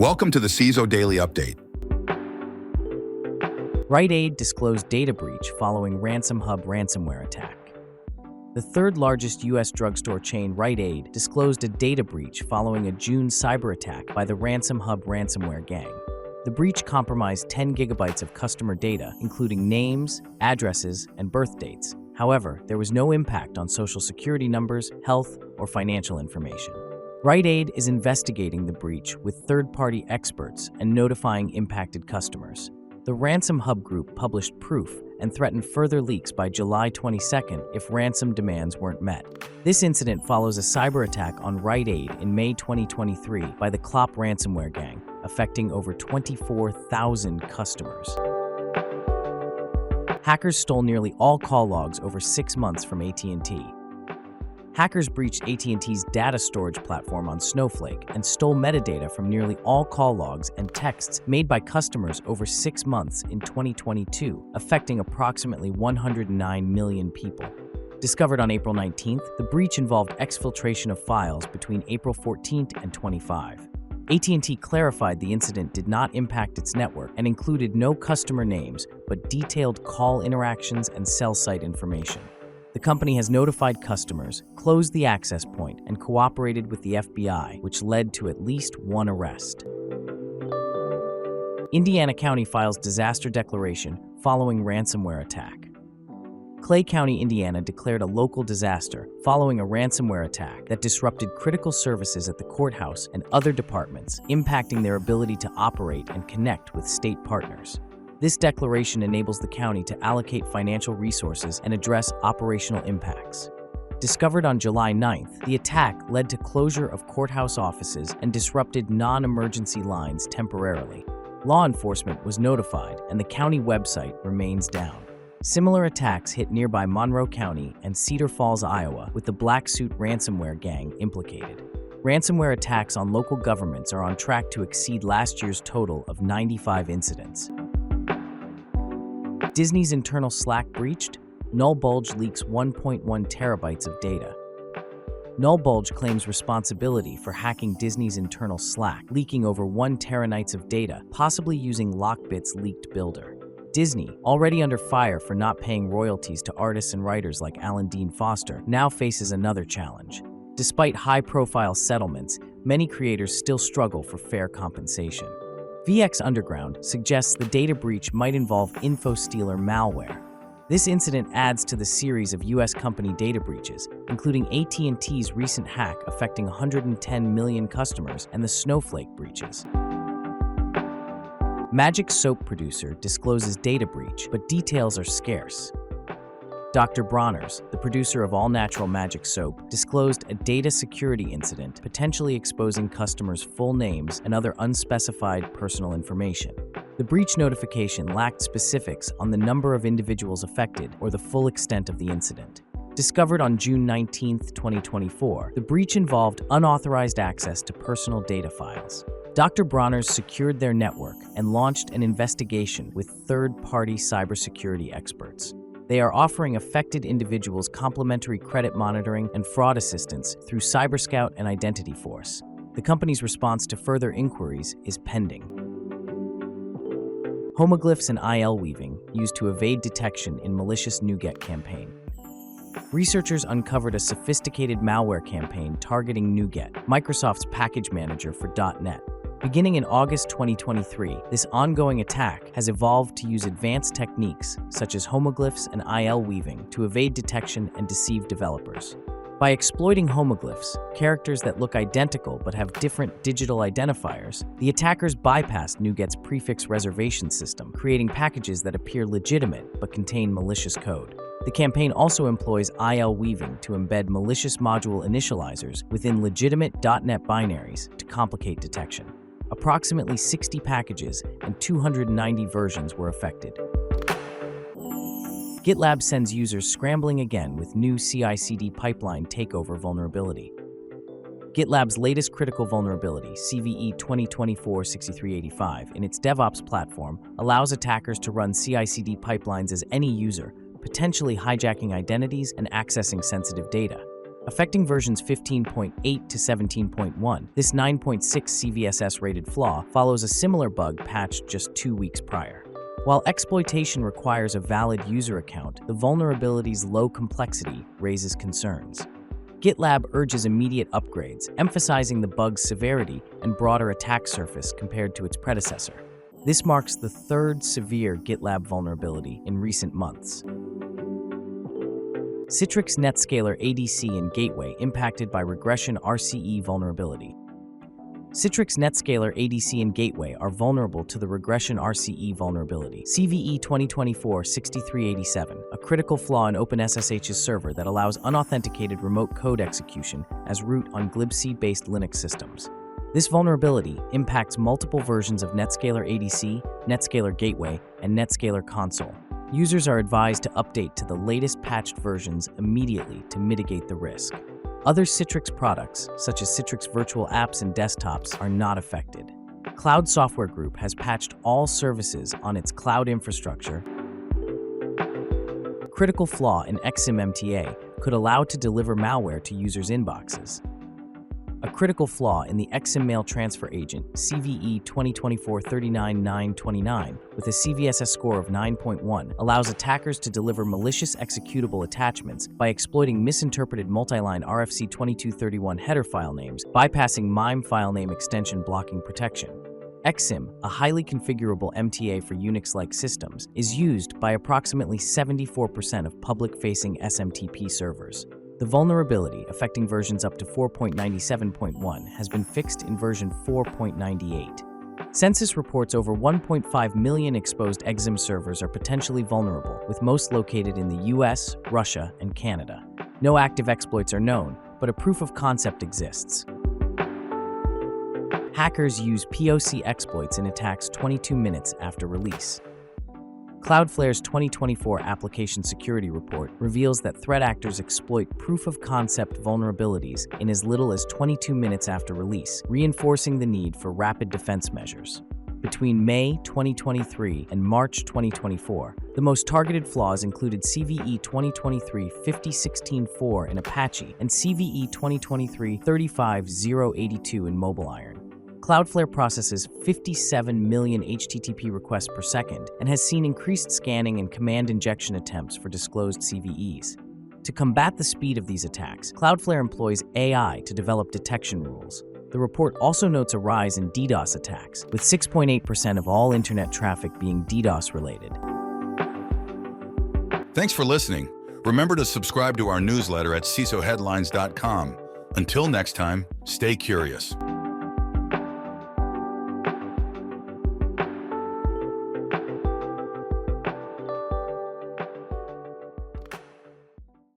Welcome to the CISO Daily Update. Rite disclosed data breach following RansomHub ransomware attack. The third largest U.S. drugstore chain, Rite disclosed a data breach following a June cyber attack by the RansomHub ransomware gang. The breach compromised 10 gigabytes of customer data, including names, addresses, and birth dates. However, there was no impact on social security numbers, health, or financial information. Rite is investigating the breach with third-party experts and notifying impacted customers. The RansomHub group published proof and threatened further leaks by July 22nd if ransom demands weren't met. This incident follows a cyber attack on Rite in May 2023 by the Clop ransomware gang, affecting over 24,000 customers. Hackers stole nearly all call logs over 6 months from AT&T. Hackers breached AT&T's data storage platform on Snowflake and stole metadata from nearly all call logs and texts made by customers over 6 months in 2022, affecting approximately 109 million people. Discovered on April 19th, the breach involved exfiltration of files between April 14th and 25. AT&T clarified the incident did not impact its network and included no customer names, but detailed call interactions and cell site information. The company has notified customers, closed the access point, and cooperated with the FBI, which led to at least one arrest. Indiana County files disaster declaration following ransomware attack. Clay County, Indiana declared a local disaster following a ransomware attack that disrupted critical services at the courthouse and other departments, impacting their ability to operate and connect with state partners. This declaration enables the county to allocate financial resources and address operational impacts. Discovered on July 9th, the attack led to closure of courthouse offices and disrupted non-emergency lines temporarily. Law enforcement was notified, and the county website remains down. Similar attacks hit nearby Monroe County and Cedar Falls, Iowa, with the Black Suit ransomware gang implicated. Ransomware attacks on local governments are on track to exceed last year's total of 95 incidents. Disney's internal Slack breached. NullBulge leaks 1.1 terabytes of data. NullBulge claims responsibility for hacking Disney's internal Slack, leaking over 1 terabytes of data, possibly using Lockbit's leaked builder. Disney, already under fire for not paying royalties to artists and writers like Alan Dean Foster, now faces another challenge. Despite high-profile settlements, many creators still struggle for fair compensation. VX Underground suggests the data breach might involve InfoStealer malware. This incident adds to the series of U.S. company data breaches, including AT&T's recent hack affecting 110 million customers and the Snowflake breaches. Magic soap producer discloses data breach, but details are scarce. Dr. Bronner's, the producer of all-natural magic soap, disclosed a data security incident potentially exposing customers' full names and other unspecified personal information. The breach notification lacked specifics on the number of individuals affected or the full extent of the incident. Discovered on June 19, 2024, the breach involved unauthorized access to personal data files. Dr. Bronner's secured their network and launched an investigation with third-party cybersecurity experts. They are offering affected individuals complimentary credit monitoring and fraud assistance through CyberScout and Identity Force. The company's response to further inquiries is pending. Homoglyphs and IL weaving used to evade detection in malicious NuGet campaign. Researchers uncovered a sophisticated malware campaign targeting NuGet, Microsoft's package manager for .NET. Beginning in August 2023, this ongoing attack has evolved to use advanced techniques such as homoglyphs and IL weaving to evade detection and deceive developers. By exploiting homoglyphs, characters that look identical but have different digital identifiers, the attackers bypassed NuGet's prefix reservation system, creating packages that appear legitimate but contain malicious code. The campaign also employs IL weaving to embed malicious module initializers within legitimate .NET binaries to complicate detection. Approximately 60 packages and 290 versions were affected. GitLab sends users scrambling again with new CI/CD pipeline takeover vulnerability. GitLab's latest critical vulnerability, CVE 2024-6385, in its DevOps platform, allows attackers to run CI/CD pipelines as any user, potentially hijacking identities and accessing sensitive data. affecting versions 15.8 to 17.1. This 9.6 CVSS-rated flaw follows a similar bug patched just 2 weeks prior. While exploitation requires a valid user account, the vulnerability's low complexity raises concerns. GitLab urges immediate upgrades, emphasizing the bug's severity and broader attack surface compared to its predecessor. This marks the third severe GitLab vulnerability in recent months. Citrix NetScaler ADC and Gateway impacted by regression RCE vulnerability. Citrix NetScaler ADC and Gateway are vulnerable to the regression RCE vulnerability, CVE 2024-6387, a critical flaw in OpenSSH's server that allows unauthenticated remote code execution as root on glibc-based Linux systems. This vulnerability impacts multiple versions of NetScaler ADC, NetScaler Gateway, and NetScaler Console. Users are advised to update to the latest patched versions immediately to mitigate the risk. Other Citrix products, such as Citrix Virtual Apps and Desktops, are not affected. Cloud Software Group has patched all services on its cloud infrastructure. Critical flaw in Exim MTA could allow to deliver malware to users' inboxes. A critical flaw in the Exim mail transfer agent, CVE 2024-39929, with a CVSS score of 9.1, allows attackers to deliver malicious executable attachments by exploiting misinterpreted multi-line RFC 2231 header file names, bypassing MIME file name extension blocking protection. Exim, a highly configurable MTA for Unix-like systems, is used by approximately 74% of public-facing SMTP servers. The vulnerability, affecting versions up to 4.97.1, has been fixed in version 4.98. Census reports over 1.5 million exposed Exim servers are potentially vulnerable, with most located in the US, Russia, and Canada. No active exploits are known, but a proof of concept exists. Hackers use POC exploits in attacks 22 minutes after release. Cloudflare's 2024 Application Security Report reveals that threat actors exploit proof-of-concept vulnerabilities in as little as 22 minutes after release, reinforcing the need for rapid defense measures. Between May 2023 and March 2024, the most targeted flaws included CVE 2023-5016-4 in Apache and CVE 2023-35082 in MobileIron. Cloudflare processes 57 million HTTP requests per second and has seen increased scanning and command injection attempts for disclosed CVEs. To combat the speed of these attacks, Cloudflare employs AI to develop detection rules. The report also notes a rise in DDoS attacks, with 6.8% of all internet traffic being DDoS-related. Thanks for listening. Remember to subscribe to our newsletter at CISOheadlines.com. Until next time, stay curious.